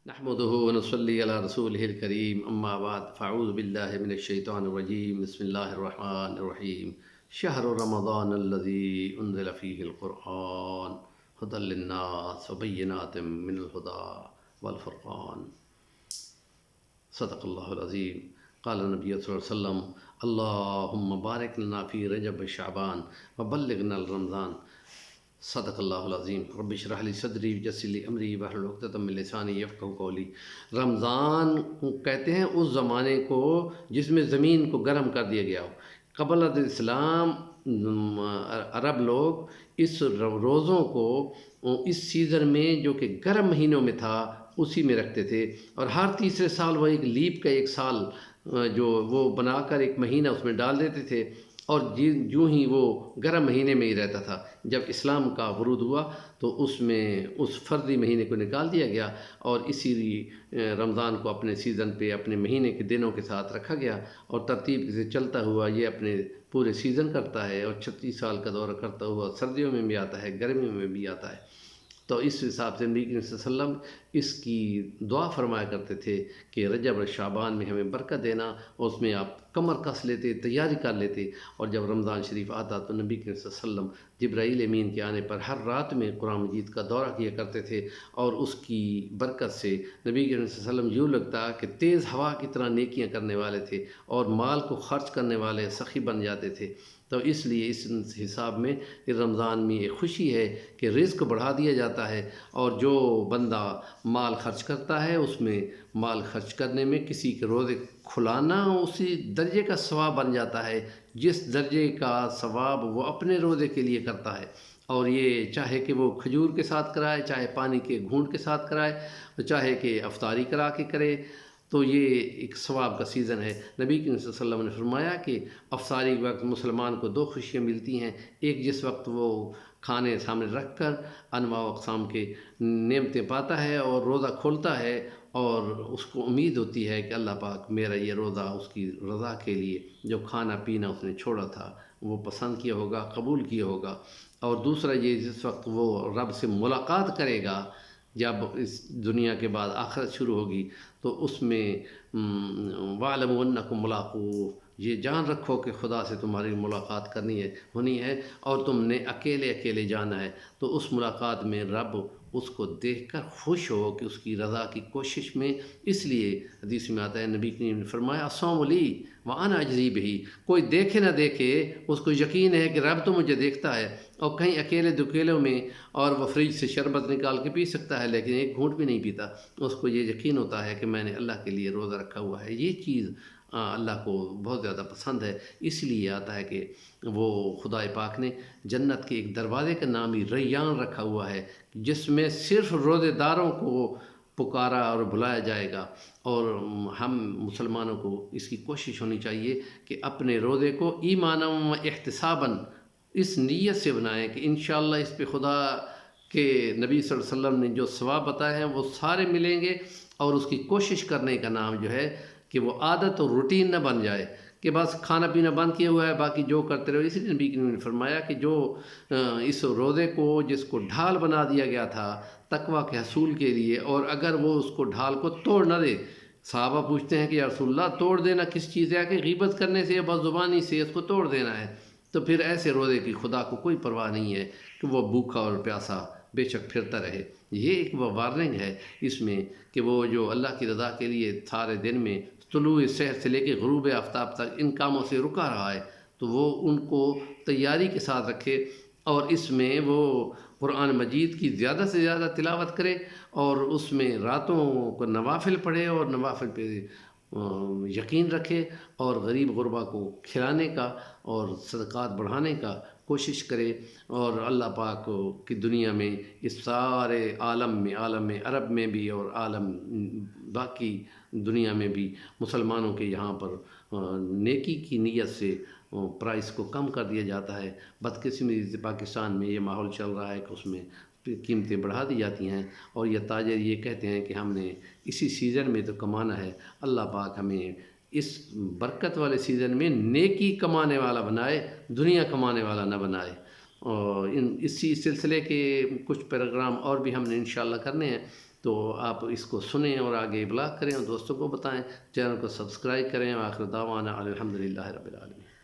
نحمده ونصلي على رسوله الكريم اما بعد فاعوذ بالله من الشيطان الرجيم بسم الله الرحمن الرحيم شهر رمضان الذي انزل فيه القرآن هدى للناس وبينات من الهدى والفرقان صدق الله العظيم. قال النبي صلى الله عليه وسلم اللهم بارك لنا في رجب شعبان وبلغنا رمضان. صدق اللہ العظیم. رب اشرح لی صدری ویسر لی امری واحلل عقدۃ من لسانی یفقہوا قولی. رمضان کہتے ہیں اس زمانے کو جس میں زمین کو گرم کر دیا گیا ہو. قبل اسلام عرب لوگ اس روزوں کو اس سیزن میں جو کہ گرم مہینوں میں تھا اسی میں رکھتے تھے، اور ہر تیسرے سال وہ ایک لیپ کا ایک سال جو وہ بنا کر ایک مہینہ اس میں ڈال دیتے تھے، اور جو ہی وہ گرم مہینے میں ہی رہتا تھا. جب اسلام کا عروج ہوا تو اس میں اس فرضی مہینے کو نکال دیا گیا اور اسی رمضان کو اپنے سیزن پہ اپنے مہینے کے دنوں کے ساتھ رکھا گیا، اور ترتیب سے چلتا ہوا یہ اپنے پورے سیزن کرتا ہے، اور 36 سال کا دورہ کرتا ہوا سردیوں میں بھی آتا ہے، گرمیوں میں بھی آتا ہے. تو اس حساب سے نبی کریم صلی اللہ علیہ وسلم اس کی دعا فرمایا کرتے تھے کہ رجب اور شعبان میں ہمیں برکت دینا، اور اس میں آپ کمر کس لیتے، تیاری کر لیتے. اور جب رمضان شریف آتا تو نبی کریم صلی اللہ علیہ وسلم جبرائیل امین کے آنے پر ہر رات میں قرآن مجید کا دورہ کیا کرتے تھے، اور اس کی برکت سے نبی کریم صلی اللہ علیہ وسلم یوں لگتا کہ تیز ہوا کی طرح نیکیاں کرنے والے تھے اور مال کو خرچ کرنے والے سخی بن جاتے تھے. تو اس لیے اس حساب میں رمضان میں ایک خوشی ہے کہ رزق بڑھا دیا جاتا ہے، اور جو بندہ مال خرچ کرتا ہے اس میں مال خرچ کرنے میں کسی کے روزے کھلانا اسی درجے کا ثواب بن جاتا ہے جس درجے کا ثواب وہ اپنے روزے کے لیے کرتا ہے. اور یہ چاہے کہ وہ کھجور کے ساتھ کرائے، چاہے پانی کے گھونٹ کے ساتھ کرائے، چاہے کہ افطاری کرا کے کرے، تو یہ ایک ثواب کا سیزن ہے. نبی کریم صلی اللہ علیہ وسلم نے فرمایا کہ افطاری کے وقت مسلمان کو 2 خوشیاں ملتی ہیں. ایک جس وقت وہ کھانے سامنے رکھ کر انواع و اقسام کے نعمتیں پاتا ہے اور روزہ کھولتا ہے، اور اس کو امید ہوتی ہے کہ اللہ پاک میرا یہ روزہ اس کی رضا کے لیے جو کھانا پینا اس نے چھوڑا تھا وہ پسند کیا ہوگا، قبول کیا ہوگا. اور دوسرا یہ جس وقت وہ رب سے ملاقات کرے گا، جب اس دنیا کے بعد آخرت شروع ہوگی، تو اس میں وَاعْلَمُوا أَنَّكُمْ مُلَاقُوهُ، یہ جان رکھو کہ خدا سے تمہاری ملاقات ہونی ہے، اور تم نے اکیلے جانا ہے. تو اس ملاقات میں رب اس کو دیکھ کر خوش ہو کہ اس کی رضا کی کوشش میں، اس لیے حدیث میں آتا ہے نبی کریم نے فرمایا الصوم لی وأنا أجزي بہ. کوئی دیکھے نہ دیکھے اس کو یقین ہے کہ رب تو مجھے دیکھتا ہے، اور کہیں اکیلے دکیلوں میں اور وہ فریج سے شربت نکال کے پی سکتا ہے لیکن ایک گھونٹ بھی نہیں پیتا، اس کو یہ یقین ہوتا ہے کہ میں نے اللہ کے لیے روزہ رکھا ہوا ہے. یہ چیز اللہ کو بہت زیادہ پسند ہے. اس لیے آتا ہے کہ وہ خدا پاک نے جنت کے ایک دروازے کا نام ہی ریان رکھا ہوا ہے، جس میں صرف روزے داروں کو پکارا اور بلایا جائے گا. اور ہم مسلمانوں کو اس کی کوشش ہونی چاہیے کہ اپنے روزے کو ایمانا و احتساباً اس نیت سے بنائیں کہ انشاءاللہ اس پہ خدا کے نبی صلی اللہ علیہ وسلم نے جو ثواب بتائے ہیں وہ سارے ملیں گے. اور اس کی کوشش کرنے کا نام جو ہے کہ وہ عادت اور روٹین نہ بن جائے کہ بس کھانا پینا بند کیا ہوا ہے باقی جو کرتے رہو. اسی لیے نبی نے فرمایا کہ جو اس روزے کو جس کو ڈھال بنا دیا گیا تھا تقویٰ کے حصول کے لیے، اور اگر وہ اس کو ڈھال کو توڑ نہ دے، صحابہ پوچھتے ہیں کہ یا رسول اللہ توڑ دینا کس چیز ہے؟ کہ غیبت کرنے سے یا بس زبانی سے اس کو توڑ دینا ہے. تو پھر ایسے روزے کی خدا کو کوئی پرواہ نہیں ہے کہ وہ بھوکا اور پیاسا بے شک پھرتا رہے. یہ ایک وارننگ ہے اس میں کہ وہ جو اللہ کی رضا کے لیے سارے دن میں طلوع سحر سے لے کے غروب آفتاب تک ان کاموں سے رکا رہا ہے، تو وہ ان کو تیاری کے ساتھ رکھے، اور اس میں وہ قرآن مجید کی زیادہ سے زیادہ تلاوت کرے، اور اس میں راتوں کو نوافل پڑھے اور نوافل پہ یقین رکھے، اور غریب غربا کو کھلانے کا اور صدقات بڑھانے کا کوشش کرے. اور اللہ پاک کی دنیا میں اس سارے عالم عرب میں بھی اور عالم باقی دنیا میں بھی مسلمانوں کے یہاں پر نیکی کی نیت سے پرائس کو کم کر دیا جاتا ہے. بدقسمتی سے پاکستان میں یہ ماحول چل رہا ہے کہ اس میں قیمتیں بڑھا دی جاتی ہیں، اور یہ تاجر یہ کہتے ہیں کہ ہم نے اسی سیزن میں تو کمانا ہے. اللہ پاک ہمیں اس برکت والے سیزن میں نیکی کمانے والا بنائے، دنیا کمانے والا نہ بنائے. اور اسی سلسلے کے کچھ پیراگرام اور بھی ہم نے انشاءاللہ کرنے ہیں. تو آپ اس کو سنیں اور آگے ابلاغ کریں اور دوستوں کو بتائیں، چینل کو سبسکرائب کریں۔ آخر دعوانا الحمدللہ رب العالمین۔